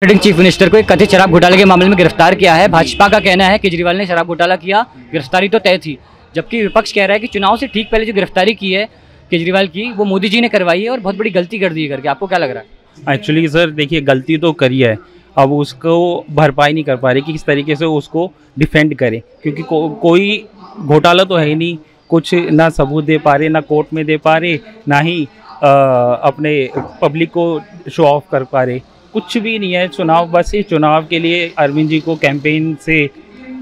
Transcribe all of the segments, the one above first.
Sitting chief minister को एक कथित शराब घोटाले के मामले में गिरफ्तार किया है। भाजपा का कहना है केजरीवाल ने शराब घोटाला किया, गिरफ्तारी तो तय थी, जबकि विपक्ष कह रहा है कि चुनाव से ठीक पहले जो गिरफ्तारी की है केजरीवाल की वो मोदी जी ने करवाई है और बहुत बड़ी गलती कर दी है करके। आपको क्या लग रहा है? एक्चुअली सर देखिए, गलती तो करी है, अब उसको भरपाई नहीं कर पा रहे कि किस तरीके से उसको डिफेंड करें, क्योंकि कोई घोटाला तो है ही नहीं, कुछ ना सबूत दे पा रहे, ना कोर्ट में दे पा रहे, ना ही अपने पब्लिक को शो ऑफ कर पा रहे, कुछ भी नहीं है। चुनाव बस इस चुनाव के लिए अरविंद जी को कैंपेन से,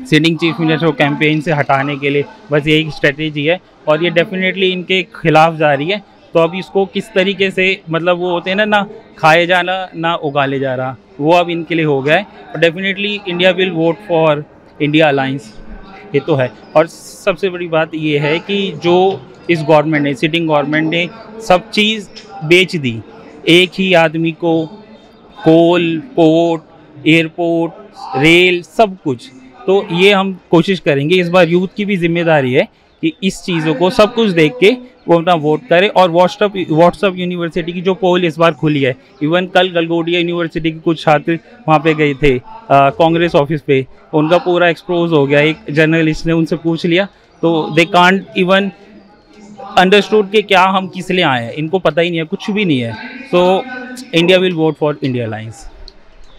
सिटिंग चीफ मिनिस्टर को कैंपेन से हटाने के लिए बस यही स्ट्रेटेजी है और ये डेफिनेटली इनके खिलाफ जा रही है। तो अब इसको किस तरीके से, मतलब वो होते हैं ना खाए जाना ना उगाले जा रहा, वो अब इनके लिए हो गया है। और definitely India will vote for India alliance, ये तो है। और सबसे बड़ी बात ये है कि जो इस गवर्नमेंट ने, सिटिंग गवर्नमेंट ने सब चीज़ बेच दी एक ही आदमी को, कोल, पोर्ट, एयरपोर्ट, रेल, सब कुछ। तो ये हम कोशिश करेंगे, इस बार यूथ की भी जिम्मेदारी है कि इस चीज़ों को सब कुछ देख के वो अपना वोट करे। और व्हाट्सएप यूनिवर्सिटी की जो पोल इस बार खुली है, इवन कल गलगोटिया यूनिवर्सिटी के कुछ छात्र वहाँ पे गए थे कांग्रेस ऑफिस पे, उनका पूरा एक्सपोज हो गया। एक जर्नलिस्ट ने उनसे पूछ लिया तो दे कांट इवन अंडरस्टूड कि क्या हम किस लिए आए हैं, इनको पता ही नहीं है, कुछ भी नहीं है। So India will vote for India alliance.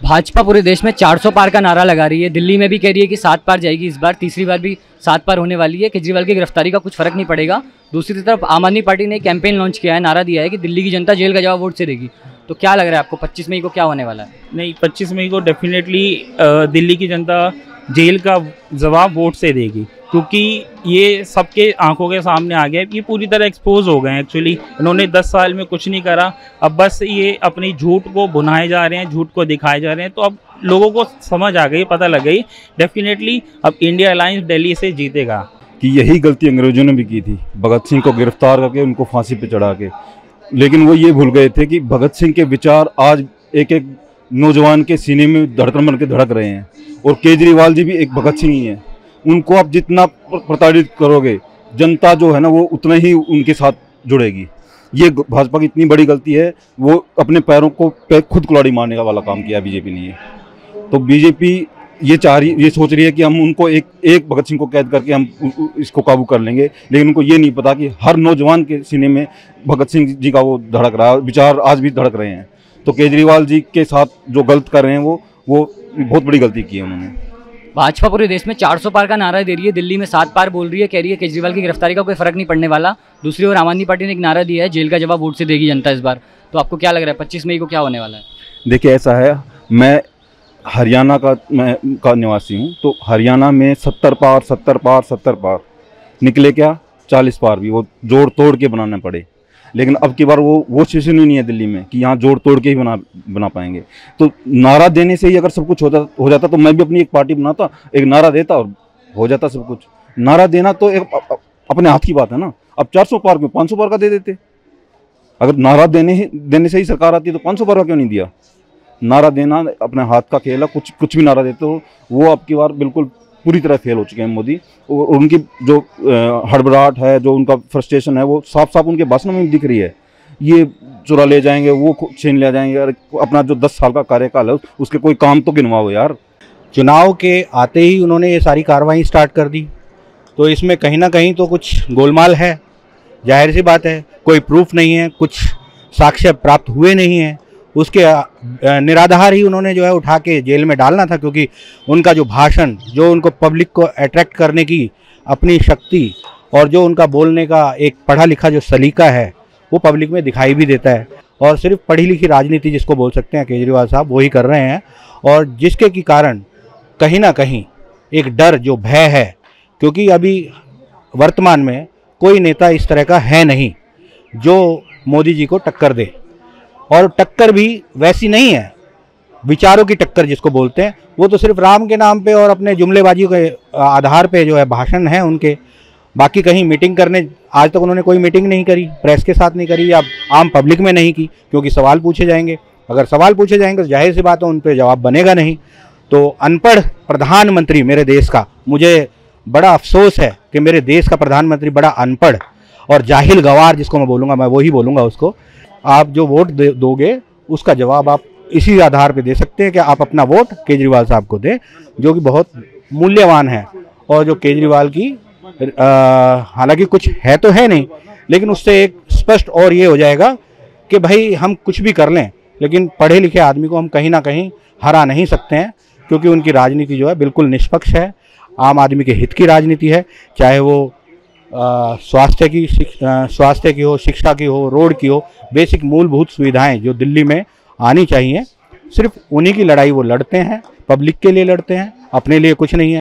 Bhajpa पूरे देश में 400 पार का नारा लगा रही है, दिल्ली में भी कह रही है कि 7 पार जाएगी इस बार, तीसरी बार भी 7 पार होने वाली है। केजरीवाल की गिरफ्तारी का कुछ फर्क नहीं पड़ेगा। दूसरी तरफ आम आदमी पार्टी ने कैंपेन लॉन्च किया है, नारा दिया है कि दिल्ली की जनता जेल का जवाब वोट से देगी। तो क्या लग रहा है आपको 25 मई को क्या होने वाला है? नहीं, 25 मई को डेफिनेटली दिल्ली की जनता जेल का जवाब वोट से देगी, क्योंकि ये सबके आंखों के सामने आ गया है। ये पूरी तरह एक्सपोज हो गए हैं। एक्चुअली इन्होंने 10 साल में कुछ नहीं करा, अब बस ये अपनी झूठ को बुनाए जा रहे हैं, झूठ को दिखाए जा रहे हैं। तो अब लोगों को समझ आ गई, पता लग गई, डेफिनेटली अब इंडिया अलायंस दिल्ली से जीतेगा। कि यही गलती अंग्रेजों ने भी की थी, भगत सिंह को गिरफ्तार करके उनको फांसी पे चढ़ा के। लेकिन वो ये भूल गए थे कि भगत सिंह के विचार आज एक एक नौजवान के सीने में धड़कन बन के धड़क रहे हैं। और केजरीवाल जी भी एक भगत सिंह ही हैं। उनको आप जितना प्रताड़ित करोगे, जनता जो है ना वो उतना ही उनके साथ जुड़ेगी। ये भाजपा की इतनी बड़ी गलती है, वो अपने पैरों को खुद कुल्हाड़ी मारने का वाला काम किया बीजेपी ने। तो बीजेपी ये सोच रही है कि हम उनको एक भगत सिंह को कैद करके हम इसको काबू कर लेंगे, लेकिन उनको ये नहीं पता कि हर नौजवान के सीने में भगत सिंह जी का वो धड़क रहा है, विचार आज भी धड़क रहे हैं। तो केजरीवाल जी के साथ जो गलत कर रहे हैं वो बहुत बड़ी गलती की है उन्होंने। भाजपा पूरे देश में 400 पार का नारा दे रही है, दिल्ली में 7 पार बोल रही है, कह रही है केजरीवाल की गिरफ्तारी का कोई फर्क नहीं पड़ने वाला। दूसरी ओर आम आदमी पार्टी ने एक नारा दिया है, जेल का जवाब वोट से देगी जनता इस बार। तो आपको क्या लग रहा है 25 मई को क्या होने वाला है? देखिए, ऐसा है, मैं हरियाणा का निवासी हूँ। तो हरियाणा में 70 पार निकले, क्या 40 पार भी वो जोड़ तोड़ के बनाने पड़े। लेकिन अब की बार वो सिचुएशन ही नहीं है दिल्ली में कि यहाँ जोड़ तोड़ के ही बना पाएंगे। तो नारा देने से ही अगर सब कुछ हो जाता तो मैं भी अपनी एक पार्टी बनाता, एक नारा देता और हो जाता सब कुछ। नारा देना तो एक अपने हाथ की बात है ना। अब 400 पार क्यों, 500 पार का दे देते। अगर नारा देने से ही सरकार आती है तो 500 पार का क्यों नहीं दिया? नारा देना अपने हाथ का खेल है। कुछ भी नारा देते हो, वो अब की बार बिल्कुल पूरी तरह फेल हो चुके हैं मोदी। और उनकी जो हड़बड़ाहट है, जो उनका फ्रस्ट्रेशन है, वो साफ साफ उनके भाषणों में दिख रही है। ये चुरा ले जाएंगे, वो छीन ले जाएंगे। अपना जो 10 साल का कार्यकाल है उसके कोई काम तो गिनवाओ यार। चुनाव के आते ही उन्होंने ये सारी कार्रवाई स्टार्ट कर दी, तो इसमें कहीं ना कहीं तो कुछ गोलमाल है। जाहिर सी बात है, कोई प्रूफ नहीं है, कुछ साक्ष्य प्राप्त हुए नहीं हैं, उसके निराधार ही उन्होंने जो है उठा के जेल में डालना था। क्योंकि उनका जो भाषण, जो उनको पब्लिक को अट्रैक्ट करने की अपनी शक्ति और जो उनका बोलने का एक पढ़ा लिखा जो सलीका है, वो पब्लिक में दिखाई भी देता है। और सिर्फ पढ़ी लिखी राजनीति जिसको बोल सकते हैं केजरीवाल साहब, वही कर रहे हैं। और जिसके की कारण कहीं ना कहीं एक डर, जो भय है, क्योंकि अभी वर्तमान में कोई नेता इस तरह का है नहीं जो मोदी जी को टक्कर दे। और टक्कर भी वैसी नहीं है, विचारों की टक्कर जिसको बोलते हैं। वो तो सिर्फ राम के नाम पे और अपने जुमलेबाजी के आधार पे जो है भाषण है उनके। बाकी कहीं मीटिंग करने, आज तक उन्होंने कोई मीटिंग नहीं करी, प्रेस के साथ नहीं करी या आम पब्लिक में नहीं की, क्योंकि सवाल पूछे जाएंगे। अगर सवाल पूछे जाएंगे तो जाहिर सी बात है उन पर जवाब बनेगा नहीं। तो अनपढ़ प्रधानमंत्री मेरे देश का, मुझे बड़ा अफसोस है कि मेरे देश का प्रधानमंत्री बड़ा अनपढ़ और जाहिल गवार, जिसको मैं बोलूँगा, मैं वही बोलूँगा उसको। आप जो वोट दोगे उसका जवाब आप इसी आधार पे दे सकते हैं कि आप अपना वोट केजरीवाल साहब को दें, जो कि बहुत मूल्यवान है। और जो केजरीवाल की हालांकि कुछ है तो है नहीं, लेकिन उससे एक स्पष्ट और ये हो जाएगा कि भाई हम कुछ भी कर लें, लेकिन पढ़े लिखे आदमी को हम कहीं ना कहीं हरा नहीं सकते हैं, क्योंकि उनकी राजनीति जो है बिल्कुल निष्पक्ष है, आम आदमी के हित की राजनीति है। चाहे वो स्वास्थ्य की हो, शिक्षा की हो, रोड की हो, बेसिक मूलभूत सुविधाएं जो दिल्ली में आनी चाहिए, सिर्फ उन्हीं की लड़ाई वो लड़ते हैं, पब्लिक के लिए लड़ते हैं, अपने लिए कुछ नहीं है।